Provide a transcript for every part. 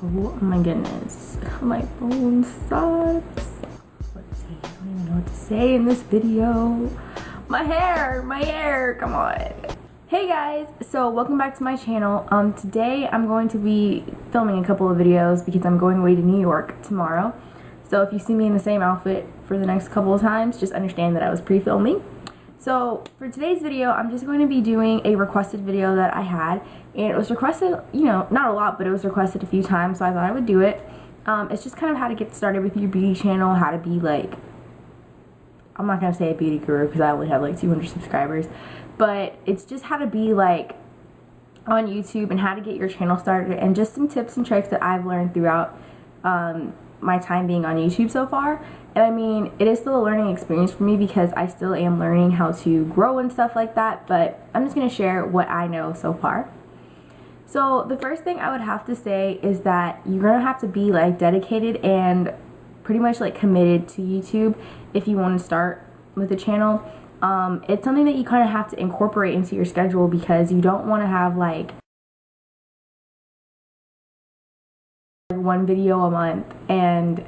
Oh my goodness, my phone sucks. Let's see, I don't even know what to say in this video. My hair, come on. Hey guys, so welcome back to my channel. Today I'm going to be filming a couple of videos because I'm going away to New York tomorrow. So if you see me in the same outfit for the next couple of times, just understand that I was pre-filming. So for today's video, I'm just going to be doing a requested video that I had, and it was requested, you know, not a lot, but it was requested a few times, so I thought I would do it. It's just kind of how to get started with your beauty channel, how to be like, I'm not going to say a beauty guru because I only have like 200 subscribers, but it's just how to be like on YouTube and how to get your channel started, and just some tips and tricks that I've learned throughout my time being on YouTube so far. And I mean, it is still a learning experience for me because I still am learning how to grow and stuff like that, but I'm just going to share what I know so far. So the first thing I would have to say is that you're going to have to be like dedicated and pretty much like committed to YouTube if you want to start with a channel. It's something that you kind of have to incorporate into your schedule because you don't want to have like one video a month, and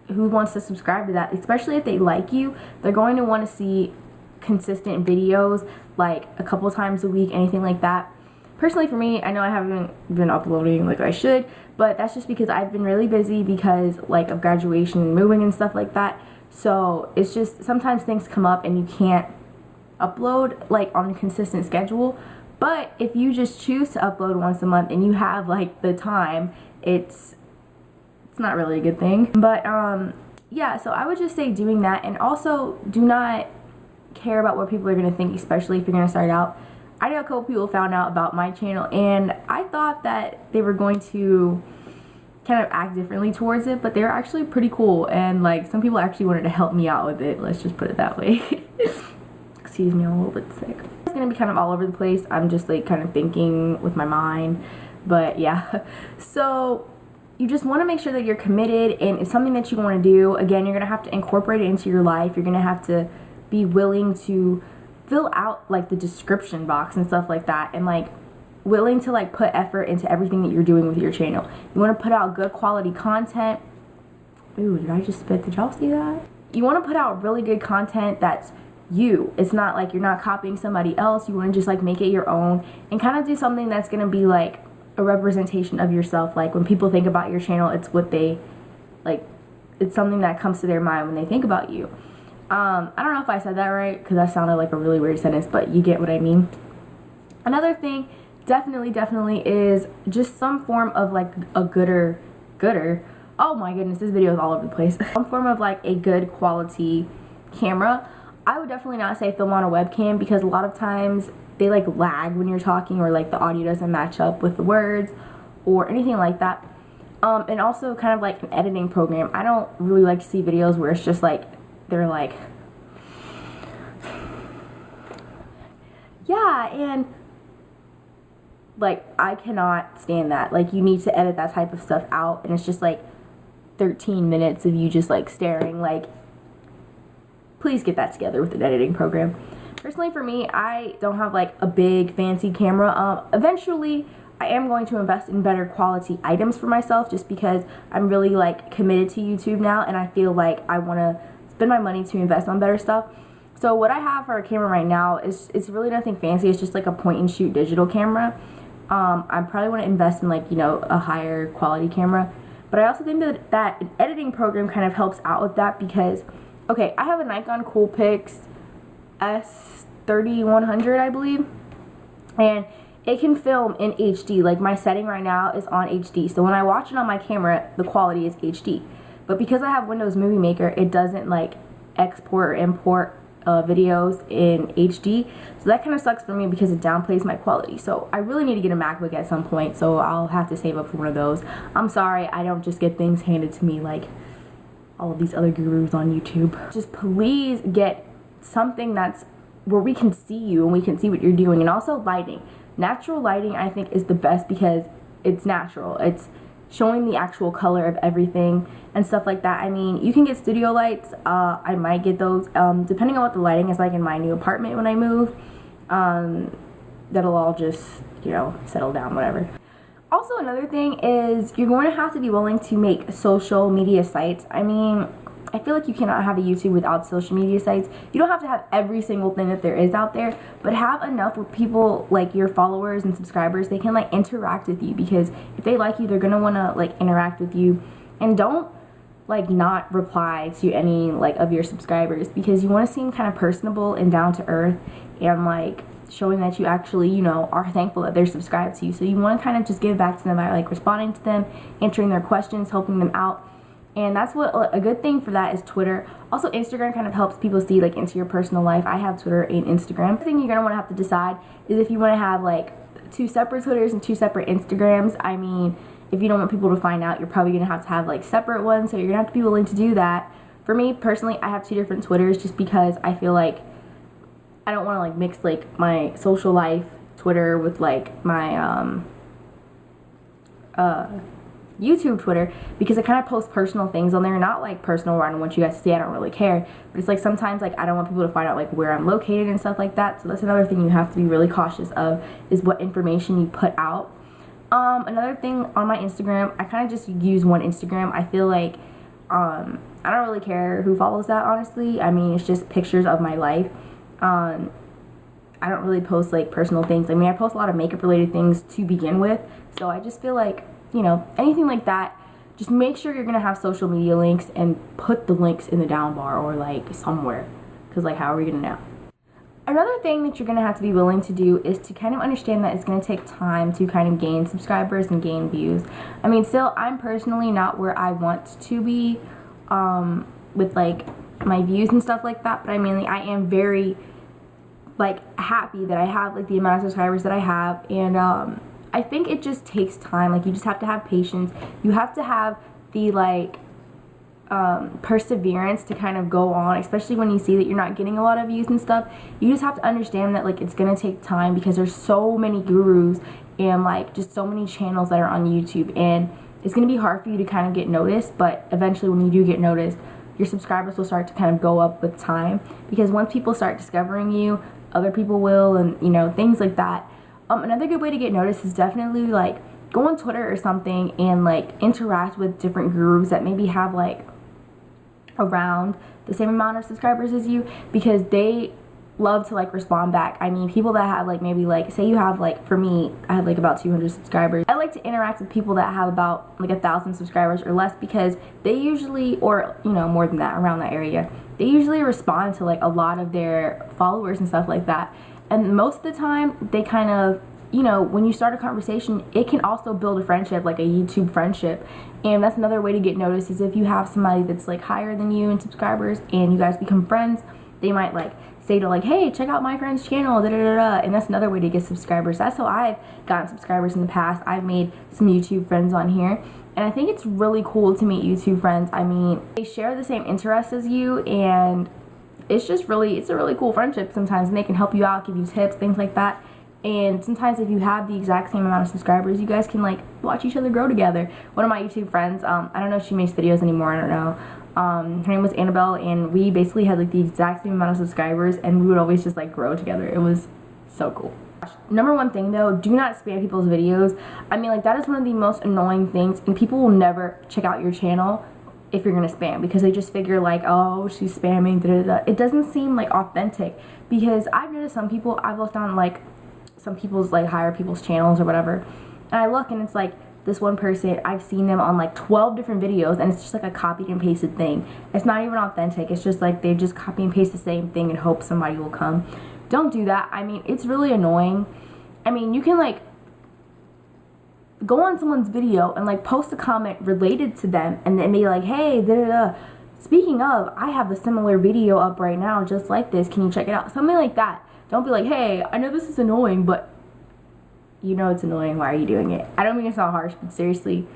who wants to subscribe to that? Especially if they like you, they're going to want to see consistent videos like a couple times a week, anything like that. Personally for me, I know I haven't been uploading like I should, but that's just because I've been really busy because like of graduation and moving and stuff like that. So it's just sometimes things come up and you can't upload like on a consistent schedule. But if you just choose to upload once a month and you have like the time, it's not really a good thing. But yeah, so I would just say doing that, and also do not care about what people are going to think, especially if you're going to start out. I know a couple people found out about my channel and I thought that they were going to kind of act differently towards it, but they're actually pretty cool, and like some people actually wanted to help me out with it, let's just put it that way. Excuse me, I'm a little bit sick. It's gonna be kind of all over the place. I'm just like kind of thinking with my mind, but yeah. So you just want to make sure that you're committed and it's something that you want to do. Again, you're gonna have to incorporate it into your life. You're gonna have to be willing to fill out like the description box and stuff like that, and like willing to like put effort into everything that you're doing with your channel. You want to put out good quality content. Ooh, did I just spit? Did y'all see that? You want to put out really good content that's you. It's not like you're not copying somebody else. You want to just like make it your own and kind of do something that's going to be like a representation of yourself. Like when people think about your channel, it's what they like, it's something that comes to their mind when they think about you. I don't know if I said that right because that sounded like a really weird sentence, but you get what I mean. Another thing definitely is just some form of like a gooder, oh my goodness, this video is all over the place. Some form of like a good quality camera. I would definitely not say film on a webcam because a lot of times they like lag when you're talking, or like the audio doesn't match up with the words or anything like that. And also kind of like an editing program. I don't really like to see videos where it's just like they're like, yeah, and like I cannot stand that. Like you need to edit that type of stuff out, and it's just like 13 minutes of you just like staring. Like please get that together with an editing program. Personally for me, I don't have like a big fancy camera. Eventually I am going to invest in better quality items for myself just because I'm really like committed to YouTube now, and I feel like I want to spend my money to invest on better stuff. So what I have for a camera right now is, it's really nothing fancy. It's just like a point and shoot digital camera. I probably want to invest in like, you know, a higher quality camera, but I also think that an editing program kind of helps out with that because, okay, I have a Nikon Coolpix S3100, I believe, and it can film in HD. Like my setting right now is on HD, so when I watch it on my camera, the quality is HD. But because I have Windows Movie Maker, it doesn't like export or import videos in HD, so that kind of sucks for me because it downplays my quality. So I really need to get a MacBook at some point, so I'll have to save up for one of those. I'm sorry, I don't just get things handed to me like all of these other gurus on YouTube. Just please get something that's where we can see you and we can see what you're doing. And also lighting. Natural lighting I think is the best because it's natural. It's showing the actual color of everything and stuff like that. I mean, you can get studio lights. I might get those depending on what the lighting is like in my new apartment when I move. That'll all just, you know, settle down, whatever. Also, another thing is you're going to have to be willing to make social media sites. I mean, I feel like you cannot have a YouTube without social media sites. You don't have to have every single thing that there is out there, but have enough where people, like your followers and subscribers, they can like interact with you, because if they like you, they're gonna want to like interact with you. And don't like not reply to any like of your subscribers, because you want to seem kind of personable and down to earth, and like showing that you actually, you know, are thankful that they're subscribed to you. So you want to kind of just give back to them by like responding to them, answering their questions, helping them out. And that's what a good thing for that is Twitter. Also, Instagram kind of helps people see like into your personal life. I have Twitter and Instagram. The thing you're gonna want to have to decide is if you want to have like 2 separate Twitters and 2 separate Instagrams. I mean, if you don't want people to find out, you're probably gonna have like separate ones. So you're gonna have to be willing to do that. For me personally, I have 2 different Twitters just because I feel like I don't want to like mix like my social life Twitter with like my YouTube Twitter, because I kind of post personal things on there, not like personal where I don't want you guys to see, I don't really care, but it's like sometimes like I don't want people to find out like where I'm located and stuff like that. So that's another thing you have to be really cautious of, is what information you put out. Another thing on my Instagram, I kind of just use one Instagram. I feel like I don't really care who follows that, honestly. I mean, it's just pictures of my life. I don't really post like personal things. I mean, I post a lot of makeup related things to begin with, so I just feel like, you know, anything like that, just make sure you're gonna have social media links and put the links in the down bar or like somewhere, because like how are we gonna know? Another thing that you're gonna have to be willing to do is to kind of understand that it's gonna take time to kind of gain subscribers and gain views. I mean, still, I'm personally not where I want to be with like my views and stuff like that, but I mean, like, I am very like happy that I have like the amount of subscribers that I have, and I think it just takes time. Like, you just have to have patience. You have to have the like perseverance to kind of go on, especially when you see that you're not getting a lot of views and stuff. You just have to understand that like it's gonna take time, because there's so many gurus and like just so many channels that are on YouTube, and it's gonna be hard for you to kind of get noticed. But eventually, when you do get noticed, your subscribers will start to kind of go up with time, because once people start discovering you, other people will, and you know, things like that. Another good way to get noticed is definitely like go on Twitter or something and like interact with different gurus that maybe have like around the same amount of subscribers as you, because they love to like respond back. I mean, people that have like maybe like, say you have like, for me, I have like about 200 subscribers. I like to interact with people that have about like 1,000 subscribers or less, because they usually, or you know, more than that, around that area, they usually respond to like a lot of their followers and stuff like that. And most of the time, they kind of, you know, when you start a conversation, it can also build a friendship, like a YouTube friendship. And that's another way to get noticed, is if you have somebody that's like higher than you in subscribers and you guys become friends, they might like say to like, hey, check out my friend's channel, da da da da. And that's another way to get subscribers. That's how I've gotten subscribers in the past. I've made some YouTube friends on here, and I think it's really cool to meet YouTube friends. I mean, they share the same interests as you, and it's just really, it's a really cool friendship sometimes, and they can help you out, give you tips, things like that. And sometimes if you have the exact same amount of subscribers, you guys can like watch each other grow together. One of my YouTube friends, I don't know if she makes videos anymore, I don't know. Her name was Annabelle, and we basically had like the exact same amount of subscribers, and we would always just like grow together. It was so cool. Number one thing though, do not spam people's videos. I mean, like, that is one of the most annoying things, and people will never check out your channel if you're gonna spam, because they just figure like, oh, she's spamming, da da da. It doesn't seem like authentic, because I've noticed some people, I've looked on like some people's like higher people's channels or whatever, and I look and it's like this one person, I've seen them on like 12 different videos, and it's just like a copied and pasted thing. It's not even authentic. It's just like they just copy and paste the same thing and hope somebody will come. Don't do that. I mean, it's really annoying. I mean, you can like go on someone's video and like post a comment related to them, and then be like, hey, da da da, speaking of, I have a similar video up right now just like this, can you check it out? Something like that. Don't be like, hey, I know this is annoying, but you know it's annoying, why are you doing it? I don't mean to sound harsh, but seriously,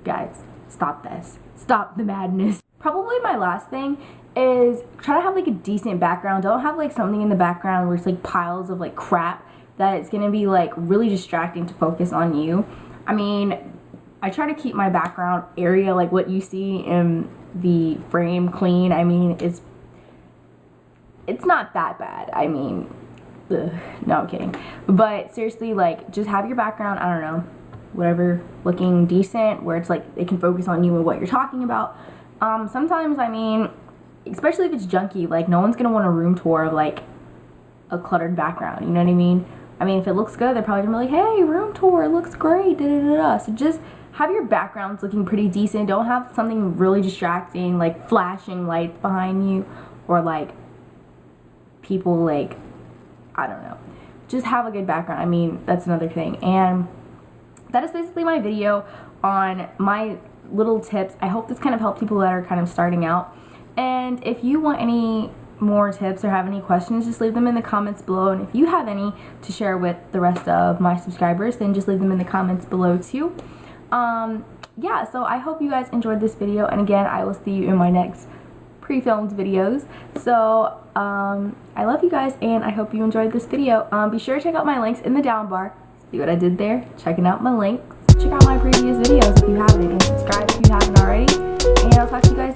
guys, stop this. Stop the madness. Probably my last thing is try to have like a decent background. Don't have like something in the background where it's like piles of like crap that it's gonna be like really distracting to focus on you. I mean, I try to keep my background area, like what you see in the frame, clean. I mean, it's not that bad. I mean, ugh, no, I'm kidding. But seriously, like, just have your background, I don't know, whatever, looking decent, where it's like they can focus on you and what you're talking about. Sometimes, I mean, especially if it's junky, like, no one's gonna want a room tour of like a cluttered background, you know what I mean? I mean, if it looks good, they're probably gonna be like, hey, room tour, it looks great, da da da da. So just have your backgrounds looking pretty decent. Don't have something really distracting, like flashing lights behind you, or like people, like, I don't know. Just have a good background. I mean, that's another thing. And that is basically my video on my little tips. I hope this kind of helped people that are kind of starting out. And if you want any more tips or have any questions, just leave them in the comments below. And if you have any to share with the rest of my subscribers, then just leave them in the comments below too. Yeah, so I hope you guys enjoyed this video, and again, I will see you in my next pre-filmed videos. So I love you guys, and I hope you enjoyed this video. Be sure to check out my links in the down bar. See what I did there? Checking out my links. Check out my previous videos if you haven't, and subscribe if you haven't already. And I'll talk to you guys